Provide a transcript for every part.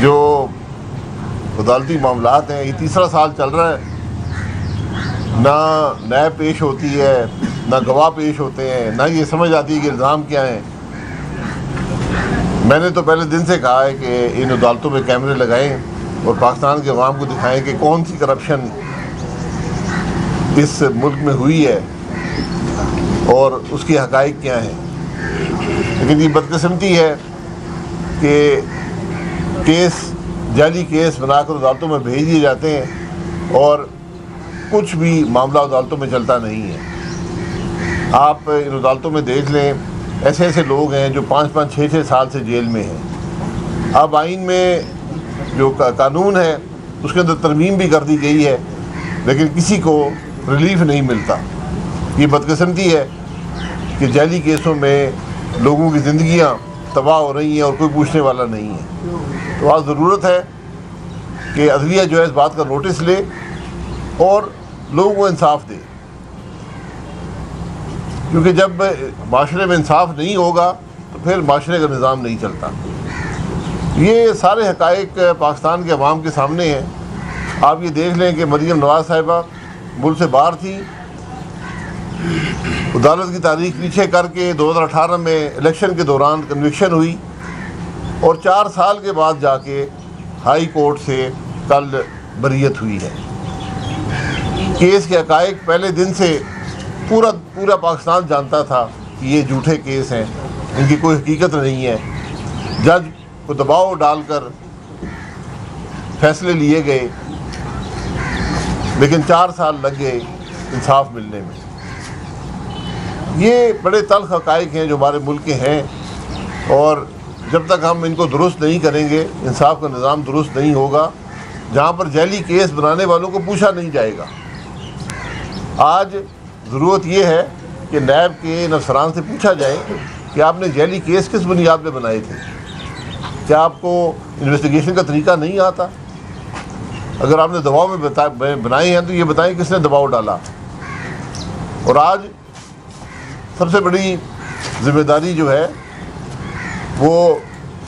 جو عدالتی معاملات ہیں یہ تیسرا سال چل رہا ہے، نہ نیب پیش ہوتی ہے، نہ گواہ پیش ہوتے ہیں، نہ یہ سمجھ آتی ہے کہ الزام کیا ہیں۔ میں نے تو پہلے دن سے کہا ہے کہ ان عدالتوں میں کیمرے لگائیں اور پاکستان کے عوام کو دکھائیں کہ کون سی کرپشن اس ملک میں ہوئی ہے اور اس کی حقائق کیا ہیں۔ لیکن یہ بدقسمتی ہے کہ کیس جعلی کیس بنا کر عدالتوں میں بھیج دیے جاتے ہیں اور کچھ بھی معاملہ عدالتوں میں چلتا نہیں ہے۔ آپ ان عدالتوں میں دیکھ لیں، ایسے ایسے لوگ ہیں جو 5-5 6-6 سال سے جیل میں ہیں۔ اب آئین میں جو قانون ہے اس کے اندر ترمیم بھی کر دی گئی ہے، لیکن کسی کو ریلیف نہیں ملتا۔ یہ بدقسمتی ہے کہ جعلی کیسوں میں لوگوں کی زندگیاں تباہ ہو رہی ہیں اور کوئی پوچھنے والا نہیں ہے۔ تو آج ضرورت ہے کہ عدلیہ جو ہے اس بات کا نوٹس لے اور لوگوں کو انصاف دے، کیونکہ جب معاشرے میں انصاف نہیں ہوگا تو پھر معاشرے کا نظام نہیں چلتا۔ یہ سارے حقائق پاکستان کے عوام کے سامنے ہیں۔ آپ یہ دیکھ لیں کہ مریم نواز صاحبہ ملک سے باہر تھی، عدالت کی تاریخ پیچھے کر کے 2018 میں الیکشن کے دوران کنوکشن ہوئی اور 4 سال کے بعد جا کے ہائی کورٹ سے کل بریت ہوئی ہے۔ کیس کے حقائق پہلے دن سے پورا پاکستان جانتا تھا کہ یہ جھوٹے کیس ہیں، ان کی کوئی حقیقت نہیں ہے۔ جج کو دباؤ ڈال کر فیصلے لیے گئے، لیکن 4 سال لگ گئے انصاف ملنے میں۔ یہ بڑے تلخ حقائق ہیں جو ہمارے ملک کے ہیں، اور جب تک ہم ان کو درست نہیں کریں گے، انصاف کا نظام درست نہیں ہوگا۔ جہاں پر جعلی کیس بنانے والوں کو پوچھا نہیں جائے گا۔ آج ضرورت یہ ہے کہ نیب کے ان افسران سے پوچھا جائے کہ آپ نے جعلی کیس کس بنیاد پہ بنائے تھے؟ کیا آپ کو انویسٹیگیشن کا طریقہ نہیں آتا؟ اگر آپ نے دباؤ میں بنائے ہیں تو یہ بتائیں کس نے دباؤ ڈالا۔ اور آج سب سے بڑی ذمہ داری جو ہے وہ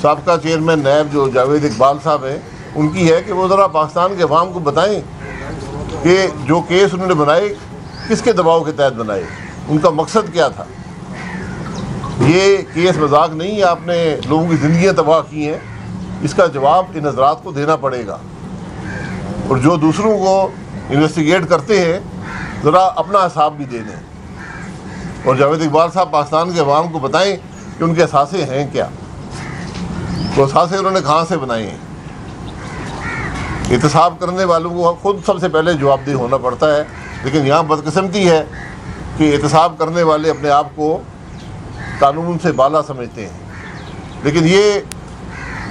سابقہ چیئرمین نیب جو جاوید اقبال صاحب ہیں ان کی ہے کہ وہ ذرا پاکستان کے عوام کو بتائیں کہ جو کیس انہوں نے بنائے کس کے دباؤ کے تحت بنائے، ان کا مقصد کیا تھا۔ یہ کیس مذاق نہیں ہے، آپ نے لوگوں کی زندگیاں تباہ کی ہیں، اس کا جواب ان حضرات کو دینا پڑے گا۔ اور جو دوسروں کو انویسٹیگیٹ کرتے ہیں ذرا اپنا حساب بھی دے دیں، اور جاوید اقبال صاحب پاکستان کے عوام کو بتائیں کہ ان کے اثاثے ہیں کیا، وہ اثاثے انہوں نے کہاں سے بنائے ہیں۔ احتساب کرنے والوں کو خود سب سے پہلے جواب دہ ہونا پڑتا ہے، لیکن یہاں بدقسمتی ہے کہ احتساب کرنے والے اپنے آپ کو قانون سے بالا سمجھتے ہیں، لیکن یہ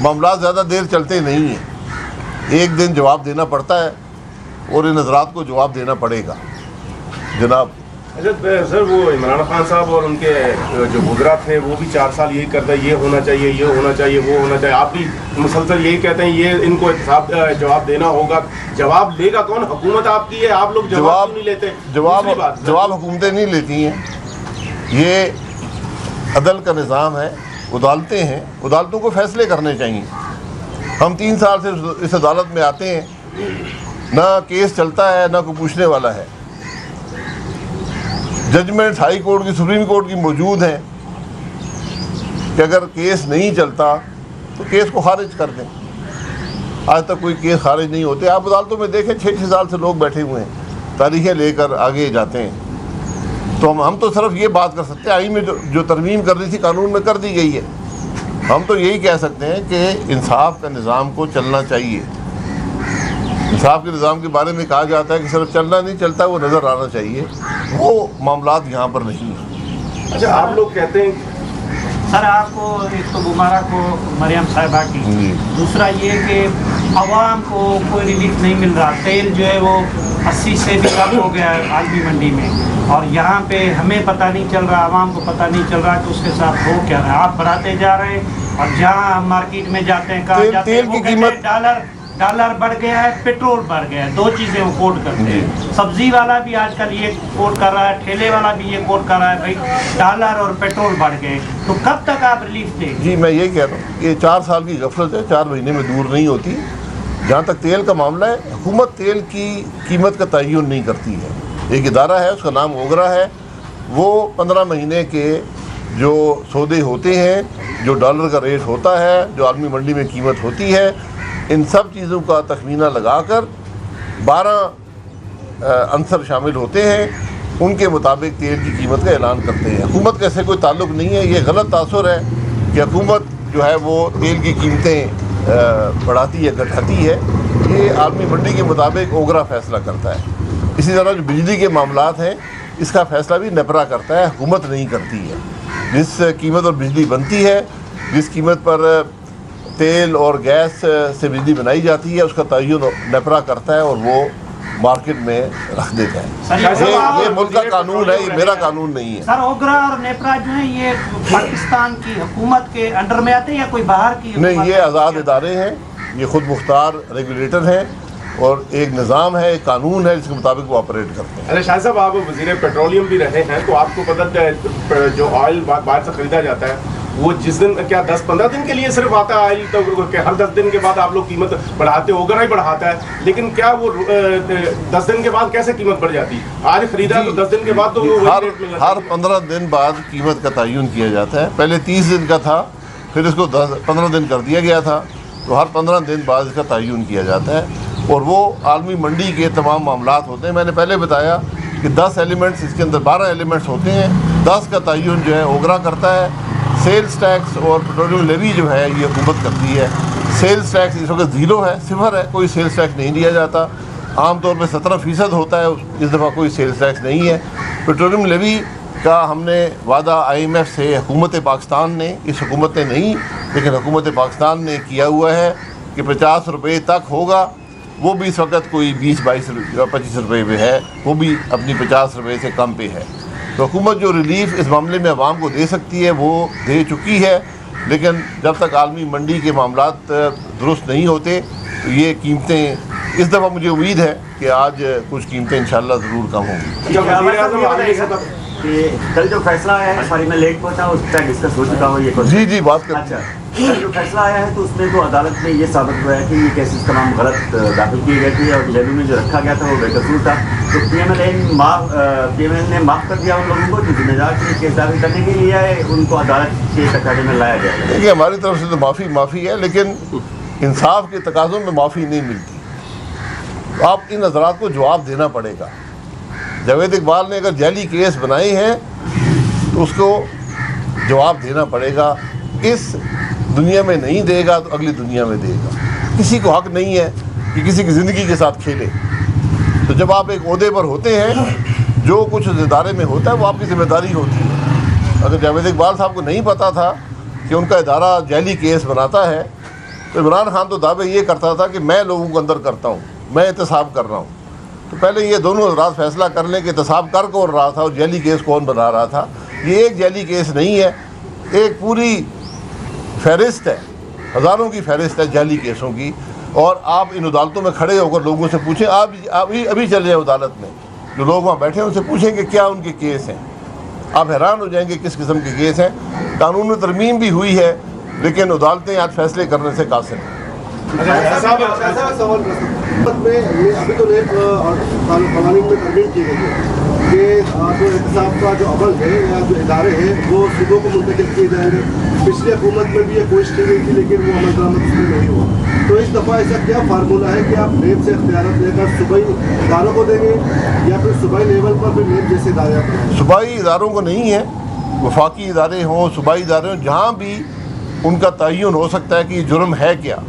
معاملات زیادہ دیر چلتے نہیں ہیں، ایک دن جواب دینا پڑتا ہے اور ان حضرات کو جواب دینا پڑے گا۔ جناب سر، وہ عمران خان صاحب اور ان کے جو وزراء تھے وہ بھی 4 سال یہی کرتے ہیں، یہ ہونا چاہیے، یہ ہونا چاہیے، وہ ہونا چاہیے، آپ بھی مسلسل یہی کہتے ہیں یہ ان کو جواب دینا ہوگا۔ جواب لے گا کون؟ حکومت آپ کی ہے، آپ لوگ جواب نہیں لیتے۔ جواب حکومتیں نہیں لیتی ہیں، یہ عدل کا نظام ہے، عدالتیں ہیں، عدالتوں کو فیصلے کرنے چاہیے۔ ہم 3 سال سے اس عدالت میں آتے ہیں، نہ کیس چلتا ہے نہ کوئی پوچھنے والا ہے۔ ججمنٹ ہائی کورٹ کی، سپریم کورٹ کی موجود ہیں کہ اگر کیس نہیں چلتا تو کیس کو خارج کر دیں۔ آج تک کوئی کیس خارج نہیں ہوتے۔ آپ عدالتوں میں دیکھیں 6-6 سال سے لوگ بیٹھے ہوئے ہیں، تاریخیں لے کر آگے جاتے ہیں۔ تو ہم تو صرف یہ بات کر سکتے ہیں، آئین میں جو ترمیم کرنی تھی قانون میں کر دی گئی ہے۔ ہم تو یہی کہہ سکتے ہیں کہ انصاف کا نظام کو چلنا چاہیے۔ انصاف کے نظام کے بارے میں کہا جاتا ہے کہ صرف چلنا نہیں چلتا، وہ نظر آنا چاہیے، وہ معاملات یہاں پر نہیں ہیں۔ اچھا، آپ لوگ کہتے ہیں سر آپ کو ایک تو مبارک ہو مریم صاحبہ کی، دوسرا یہ کہ عوام کو کوئی ریلیف نہیں مل رہا۔ تیل جو ہے وہ 80 سے بھی کم ہو گیا ہے عالمی منڈی میں، اور یہاں پہ ہمیں پتہ نہیں چل رہا، عوام کو پتہ نہیں چل رہا کہ اس کے ساتھ ہو کیا رہا ہے۔ آپ بڑھاتے جا رہے ہیں، اور جہاں ہم مارکیٹ میں جاتے ہیں کہا جاتے ہیں وہ کہتے ہیں डॉलर बढ़ गया है, पेट्रोल बढ़ गया है, दो चीज़ें वो कोट करते हैं। सब्जी वाला भी आजकल ये कोट कर रहा है, ठेले वाला भी ये कोट कर रहा है, भाई डॉलर और पेट्रोल बढ़ गए, तो कब तक आप रिलीफ देंगे? जी मैं ये कह रहा हूँ, ये 4 साल की गफलत है, 4 महीने में दूर नहीं होती। जहाँ तक तेल का मामला है, हुकूमत तेल की कीमत का तयन नहीं करती है। एक इदारा है, उसका नाम ओगरा है, वो 15 महीने के जो सौदे होते हैं, जो डॉलर का रेट होता है, जो आलमी मंडी में कीमत होती है, इन सब चीज़ों का तखमीना लगाकर 12 अंसर शामिल होते हैं, उनके मुताबिक तेल की कीमत का ऐलान करते हैं। हुकूमत का ऐसे कोई ताल्लुक़ नहीं है। ये गलत तासुर है कि हुकूमत जो है वो तेल की कीमतें बढ़ाती है घटाती है। ये आलमी मंडी के मुताबिक ओगरा फ़ैसला करता है। इसी तरह जो बिजली के मामलात हैं, इसका फ़ैसला भी नेपरा करता है, हुकूमत नहीं करती है। जिस कीमत पर बिजली बनती है, जिस कीमत पर तेल और गैस से बिजली बनाई जाती है, उसका तयन नेपरा करता है और वो मार्केट में रख देता है। ये मुल्क का कानून है, ये मेरा कानून नहीं है। सर ओगरा और नेपरा जो है ये पाकिस्तान की हुकूमत के अंडर में आते हैं या कोई बाहर की? नहीं, ये आज़ाद इदारे हैं, ये खुद मुख्तार रेगुलेटर हैं और एक निज़ाम है, एक कानून है जिसके मुताबिक वो ऑपरेट करते हैं। अरे शाह साहब, आप वज़ीर पेट्रोलियम भी रहे हैं, तो आपको पता है जो ऑयल बाहर से ख़रीदा जाता है, वो जिस दिन क्या 10-15 दिन के लिए सिर्फ आता है ऑयल, तो हर 10 दिन के बाद आप लोग कीमत बढ़ाते हो, ओगरा ही बढ़ाता है, लेकिन क्या वो 10 दिन के बाद कैसे कीमत बढ़ जाती है? आज खरीदा तो 10 दिन के बाद तो वो हर 15 दिन बाद कीमत का तयन किया जाता है। पहले 30 दिन का था, फिर इसको 15 दिन कर दिया गया था, तो हर 15 दिन बाद इसका तयन किया जाता है और वो आलमी मंडी के तमाम मामलात होते हैं। मैंने पहले बताया कि 10 एलिमेंट्स, इसके अंदर 12 एलिमेंट्स होते हैं। 10 का तयन जो है ओगरा करता है। सेल्स टैक्स और पेट्रोलियम लेवी जो है ये हुकूमत करती है। सेल्स टैक्स इस वक्त 0 है, 0 है, कोई सेल्स टैक्स नहीं दिया जाता। आमतौर पर 17% होता है, इस दफ़ा कोई सेल्स टैक्स नहीं है। पेट्रोलियम लेवी का हमने वादा IMF से, हुकूमत पाकिस्तान ने, इस हुकूमत ने नहीं लेकिन हुकूमत पाकिस्तान ने किया हुआ है कि 50 रुपये तक होगा। वो भी इस वक्त कोई 20-22 या 25 रुपये पे है, वो भी अपनी 50 रुपये से कम पे है। तो हुकूमत जो रिलीफ इस मामले में आवाम को दे सकती है वो दे चुकी है, लेकिन जब तक आलमी मंडी के मामलात दुरुस्त नहीं होते तो ये कीमतें, इस दफ़ा मुझे उम्मीद है कि आज कुछ कीमतें इंशाल्लाह ज़रूर कम होंगी। कि कल जो फैसला आया है, सॉरी मैं लेट पहुंचा, उस पर डिस्कस हो चुका हो ये क्वेश्चन। जी बात कर। अच्छा, कल जो फैसला आया है तो उसमें तो अदालत में ये साबित हुआ है कि ये केसेस तमाम गलत दाखिल किए गए थे और लेवी में जो रखा गया था वो बेकसूर था। तो PML ने माफ़ कर दिया उन लोगों को जो जिम्मेदार थे केस दाखिल करने के लिए आए, उनको अदालत के कटघरे में लाया जाएगा। देखिए, हमारी तरफ से तो माफ़ी है, लेकिन इंसाफ के तकाज़ों में माफ़ी नहीं मिलती। तो आप इन हज़रात को जवाब देना पड़ेगा। जावेद इकबाल ने अगर जाली केस बनाए हैं तो उसको जवाब देना पड़ेगा। इस दुनिया में नहीं देगा तो अगली दुनिया में देगा। किसी को हक नहीं है कि किसी की ज़िंदगी के साथ खेले। तो जब आप एक ओहदे पर होते हैं, जो कुछ उस इदारे में होता है वो आपकी ज़िम्मेदारी होती है। अगर जावेद इकबाल साहब को नहीं पता था कि उनका इदारा जाली केस बनाता है, तो इमरान खान तो दावे ये करता था कि मैं लोगों को अंदर करता हूँ, मैं एहतसाब कर रहा हूँ। तो पहले ये दोनों हज़रात फैसला कर लें कि एहतसाब कर कौन रहा था और जाली केस कौन बना रहा था। ये एक जाली केस नहीं है, एक पूरी फहरिस्त है, हज़ारों की फहरिस्त है जाली केसों की। और आप इन अदालतों में खड़े होकर लोगों से पूछें, आप अभी चले जाए अदालत में, जो लोग वहाँ बैठे हैं उनसे पूछें कि क्या उनके केस हैं। आप हैरान हो जाएंगे किस किस्म के केस हैं। कानून में तरमीम भी हुई है, लेकिन अदालतें आज फैसले करने से कासिर हैं। में ये अभी तो रेप और कानून में तरमीम की गई है कि जो एहतसाब का जो अमल है या जो इदारे हैं वो सूबों को मुंतकिल किए जाएंगे। पिछली हुकूमत में भी ये कोशिश की गई थी लेकिन वो अमल दरामद उसमें नहीं हुआ। तो इस दफ़ा ऐसा क्या फार्मूला है कि आप नेब से इख्तियार लेकर सूबाई इदारों को देंगे या फिर सूबाई लेवल पर भी नेब जैसे इदारे अपनाएंगे? सूबाई इदारों को नहीं है, वफाकी इदारे हों, सूबाई इदारे हों, जहाँ भी उनका तयन हो सकता है कि ये जुर्म है क्या,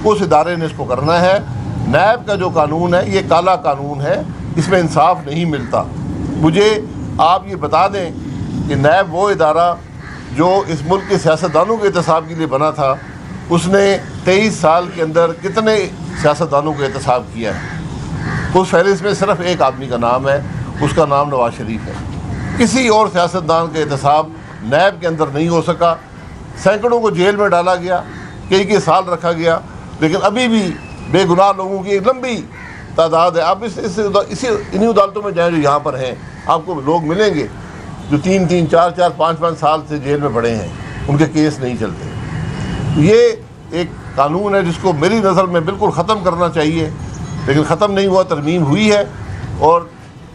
उस इदारे ने इसको करना है। नैब का जो कानून है ये काला कानून है, इसमें इंसाफ नहीं मिलता। मुझे आप ये बता दें कि नैब वो इदारा जो इस मुल्क के सियासतदानों के एहतसाब के लिए बना था, उसने 23 साल के अंदर कितने सियासतदानों को एहतसाब किया है। उस फहरिस्त में सिर्फ एक आदमी का नाम है, उसका नाम नवाज शरीफ है। किसी और सियासतदान का एहतसाब नैब के अंदर नहीं हो सका। सैकड़ों को जेल में डाला गया, कई साल रखा गया, लेकिन अभी भी बेगुनाह लोगों की एक लंबी तादाद है। आप इन्हीं अदालतों में जाएँ जो यहाँ पर हैं, आपको लोग मिलेंगे जो 3-3, 4-4, 5-5 साल से जेल में पड़े हैं, उनके केस नहीं चलते। ये एक कानून है जिसको मेरी नज़र में बिल्कुल ख़त्म करना चाहिए, लेकिन ख़त्म नहीं हुआ, तरमीम हुई है और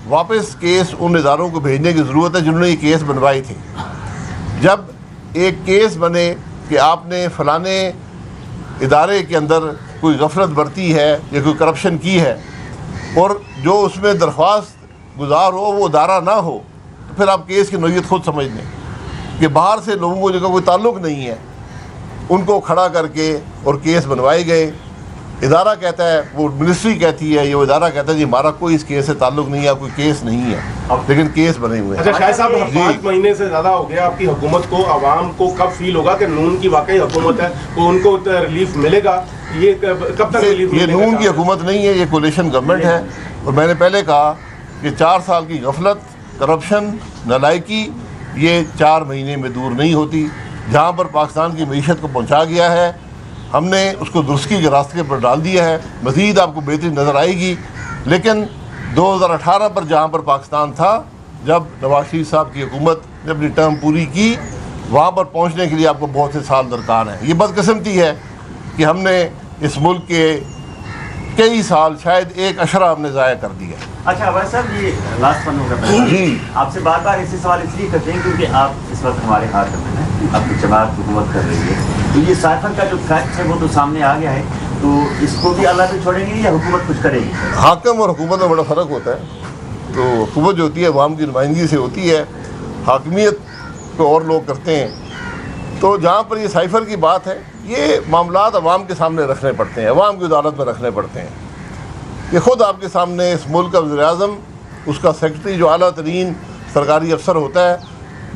वापस केस उन इदारों को भेजने की ज़रूरत है जिन्होंने ये केस बनवाए थे। जब एक केस बने कि आपने फ़लाने इदारे के अंदर कोई गफलत बरती है या कोई करप्शन की है और जो उसमें दरख्वास्त गुजार हो वो इदारा ना हो, तो फिर आप केस की नौयत खुद समझ लें कि बाहर से लोगों को जिनका कोई ताल्लुक़ नहीं है उनको खड़ा करके और केस बनवाए गए। इदारा कहता है, वो मिनिस्ट्री कहती है, ये इदारा कहता है जी हमारा कोई इस केस से ताल्लुक़ नहीं है, कोई केस नहीं है, लेकिन केस बने हुए हैं। अच्छा शाहिद साहब, 5 महीने से ज़्यादा हो गया आपकी हुकूमत को, आवाम को कब फील होगा कि नून की वाकई हुकूमत है, तो उनको रिलीफ मिलेगा? ये कब तक रिलीफ ये नून की हुकूमत नहीं है, ये कोलिशन गवर्नमेंट है। और मैंने पहले कहा कि 4 साल की गफलत, करप्शन, नालायकी ये 4 महीने में दूर नहीं होती। जहाँ पर पाकिस्तान की मीशत को पहुँचा गया है, हमने उसको दुरुस्ती के रास्ते पर डाल दिया है। मज़ीद आपको बेहतरी नज़र आएगी, लेकिन 2018 पर जहाँ पर पाकिस्तान था, जब नवाज शरीफ साहब की हुकूमत ने अपनी टर्म पूरी की, वहाँ पर पहुँचने के लिए आपको बहुत से साल दरकार हैं। ये बदकिस्मती है कि हमने इस मुल्क के कई साल, शायद 1 अशरा हमने ज़ाया कर दिया। अच्छा अवैध साहब, ये लास्ट वन होगा जी, आपसे बार बार ऐसे सवाल इसलिए करते हैं क्योंकि आप इस वक्त हमारे हाथ में हैं, आपकी जमात हुकूमत कर रही है, तो ये साइफर का जो फैक्ट है वो तो सामने आ गया है, तो इसको भी अल्लाह पे छोड़ेंगे या हुकूमत कुछ करेगी? हाकिम और हुकूमत में बड़ा फ़र्क होता है। तो हुकूमत जो होती है अवाम की नुमाइंदगी से होती है, हाकिमियत को और लोग करते हैं। तो जहाँ पर ये साइफर की बात है, ये मामलात अवाम के सामने रखने पड़ते हैं, अवाम की अदालत में रखने पड़ते हैं। ये ख़ुद आपके सामने इस मुल्क का वज़ीर-ए-आज़म, उसका सेक्रेटरी जो आला तरीन सरकारी अफसर होता है,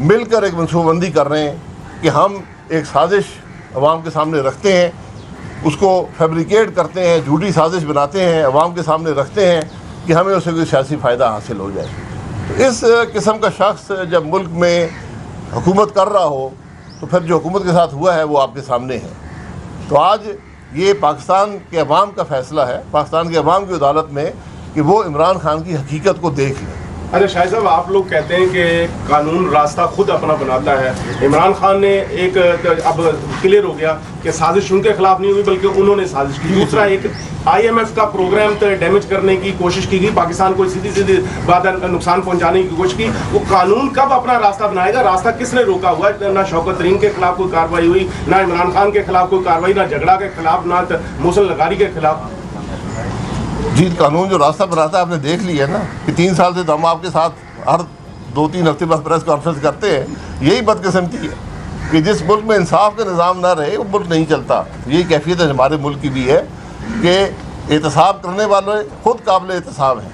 मिलकर एक मनसूबाबंदी कर रहे हैं कि हम एक साजिश अवाम के सामने रखते हैं, उसको फैब्रिकेट करते हैं, झूठी साजिश बनाते हैं, अवाम के सामने रखते हैं कि हमें उससे कोई सियासी फ़ायदा हासिल हो जाए। तो इस किस्म का शख्स जब मुल्क में हुकूमत कर रहा हो, तो फिर जो हुकूमत के साथ हुआ है वो आपके सामने है। तो आज ये पाकिस्तान के अवाम का फ़ैसला है, पाकिस्तान के अवाम की अदालत में, कि वो इमरान खान की हकीकत को देख लें। अरे शाहिद साहब, आप लोग कहते हैं कि कानून रास्ता खुद अपना बनाता है। इमरान खान ने एक अब क्लियर हो गया कि साजिश उनके खिलाफ नहीं हुई बल्कि उन्होंने साजिश की। दूसरा, एक IMF का प्रोग्राम डैमेज करने की कोशिश की गई, पाकिस्तान को सीधी सीधी बात नुकसान पहुंचाने की कोशिश की। वो कानून कब अपना रास्ता बनाएगा? रास्ता किसने रोका हुआ है? ना शौकत तरीन के खिलाफ कोई कार्रवाई हुई, ना इमरान खान के खिलाफ कोई कार्रवाई, ना झगड़ा के खिलाफ, ना मोहसिन लगारी के खिलाफ। जी, कानून जो रास्ता बनाता है आपने देख लिया ना कि 3 साल से तो हम आपके साथ हर 2-3 हफ्ते बाद प्रेस कॉन्फ्रेंस करते हैं। यही बदकिस्मती है कि जिस मुल्क में इंसाफ का निज़ाम ना रहे वो मुल्क नहीं चलता। यही कैफियत है हमारे मुल्क की भी है कि एहतसाब करने वाले खुद काबिल एहतसाब हैं,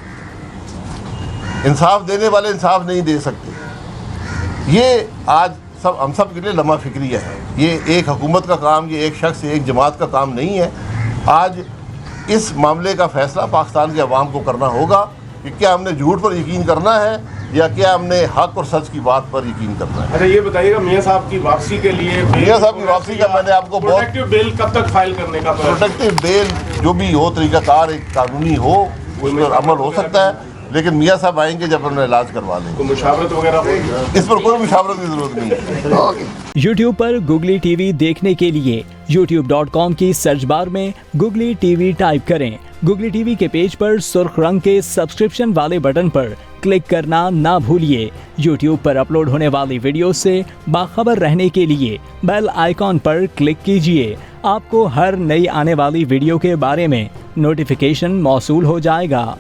इंसाफ देने वाले इंसाफ नहीं दे सकते। ये आज हम सब के लिए लम्हा फिक्रिया है। ये एक हुकूमत का काम, ये एक शख्स, एक जमात का काम नहीं है। आज इस मामले का फ़ैसला पाकिस्तान के अवाम को करना होगा कि क्या हमने झूठ पर यकीन करना है या क्या हमने हक और सच की बात पर यकीन करना है। अच्छा ये बताइएगा, मियाँ साहब की वापसी के लिए, मियाँ साहब की वापसी का मैंने आपको बहुत, प्रोटेक्टिव बेल कब तक फाइल करने का? प्रोटेक्टिव बेल जो भी हो, तरीक़ाकार एक कानूनी हो, उस पर अमल हो सकता है, लेकिन मियाँ साहब आएंगे जब उन्हें इलाज करवा लेंगे। तो मुशावरत वगैरह होगी? इस पर कोई मुशावरत की ज़रूरत नहीं है। YouTube पर Googly TV देखने के लिए youtube.com की सर्च बार में Googly TV टाइप करें। Googly TV के पेज पर सुर्ख रंग के सब्सक्रिप्शन वाले बटन पर क्लिक करना ना भूलिए। YouTube पर अपलोड होने वाली वीडियो से बाखबर रहने के लिए बेल आइकॉन पर क्लिक कीजिए। आपको हर नई आने वाली वीडियो के बारे में नोटिफिकेशन मौसूल हो जाएगा।